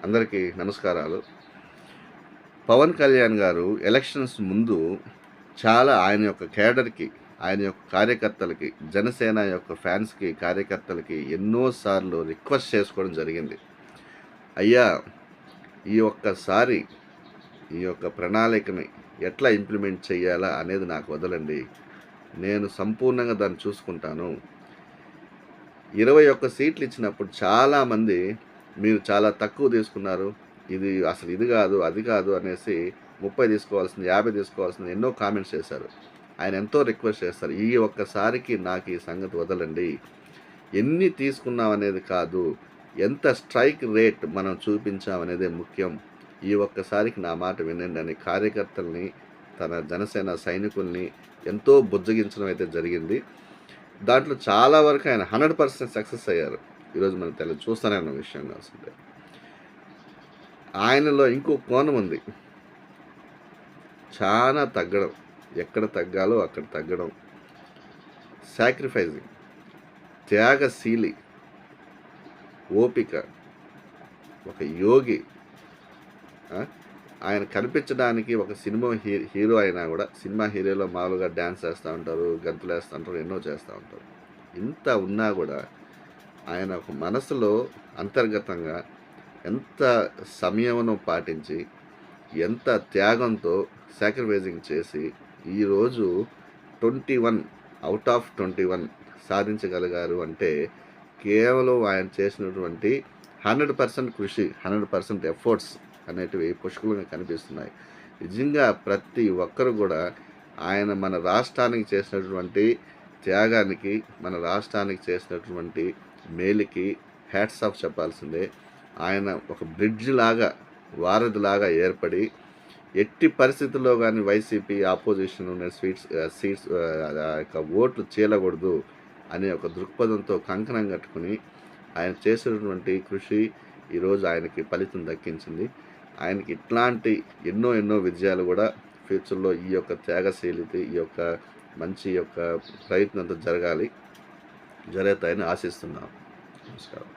అందరికీ నమస్కారాలు. పవన్ కళ్యాణ్ గారు ఎలక్షన్స్ ముందు చాలా ఆయన యొక్క కేడర్‌కి, ఆయన యొక్క కార్యకర్తలకి, జనసేన యొక్క ఫ్యాన్స్‌కి, కార్యకర్తలకి ఎన్నోసార్లు రిక్వెస్ట్ చేసుకోవడం జరిగింది. అయ్యా! ఈ ఒక్కసారి ఈ యొక్క ప్రణాళికని ఎట్లా ఇంప్లిమెంట్ చేయాలా అనేది నాకు వదలండి. నేను సంపూర్ణంగా దాన్ని చూసుకుంటాను. 21 సీట్లు ఇచ్చినప్పుడు చాలామంది మీరు చాలా తక్కువ తీసుకున్నారు. ఇది కాదు, అది కాదు అనేసి 30 తీసుకోవాల్సింది, 50 తీసుకోవాల్సింది ఎన్నో కామెంట్స్ చేశారు. ఆయన ఎంతో రిక్వెస్ట్ చేస్తారు. ఈ ఒక్కసారికి నాకు ఈ సంగతి వదలండి. ఎన్ని తీసుకున్నాం అనేది కాదు, ఎంత స్ట్రైక్ రేట్ మనం చూపించాం అనేదే ముఖ్యం. ఈ ఒక్కసారికి నా మాట వినండి అని కార్యకర్తల్ని, తన జనసేన సైనికుల్ని ఎంతో బుజ్జగించడం అయితే జరిగింది. దాంట్లో చాలా వరకు ఆయన 100% సక్సెస్ అయ్యారు. ఈరోజు మనం చూస్తూనే ఉన్న విషయం అసలు. ఆయనలో ఇంకో కోణం ఉంది. చాలా తగ్గడం, ఎక్కడ తగ్గాలో అక్కడ తగ్గడం, సాక్రిఫైజింగ్, త్యాగశీలి, ఓపిక, ఒక యోగి. ఆయన కనిపించడానికి ఒక సినిమా హీరో అయినా కూడా, సినిమా హీరోలో మామూలుగా డ్యాన్స్ చేస్తూ ఉంటారు, గంతులు వేస్తూ ఉంటారు, ఎన్నో చేస్తూ ఉంటారు. ఇంత ఉన్నా కూడా ఆయన ఒక మనసులో అంతర్గతంగా ఎంత సంయమనం పాటించి, ఎంత త్యాగంతో సాక్రిఫైజింగ్ చేసి ఈరోజు 21 అవుట్ ఆఫ్ 21 సాధించగలిగారు అంటే కేవలం ఆయన చేసినటువంటి 100% కృషి, 100% ఎఫర్ట్స్ అనేటివి పుష్కలంగా కనిపిస్తున్నాయి. నిజంగా ప్రతి ఒక్కరు కూడా ఆయన మన రాష్ట్రానికి చేసినటువంటి త్యాగానికి, మన రాష్ట్రానికి చేసినటువంటి మేలుకి హ్యాట్స్ ఆఫ్ చెప్పాల్సిందే. ఆయన ఒక బ్రిడ్జ్ లాగా, వారధిలాగా ఏర్పడి ఎట్టి పరిస్థితుల్లో కానీ వైసీపీ ఆపోజిషన్ ఉన్న సీట్స్ యొక్క ఓట్లు చీలకూడదు అనే ఒక దృక్పథంతో కంకణం కట్టుకుని ఆయన చేసినటువంటి కృషి ఈరోజు ఆయనకి ఫలితం దక్కించింది. ఆయనకి ఇట్లాంటి ఎన్నో విజయాలు కూడా ఫ్యూచర్లో ఈ యొక్క త్యాగశీలిత, ఈ యొక్క మంచి యొక్క ప్రయత్నంతో జరుగుతాయని ఆశిస్తున్నాను. నమస్కారం.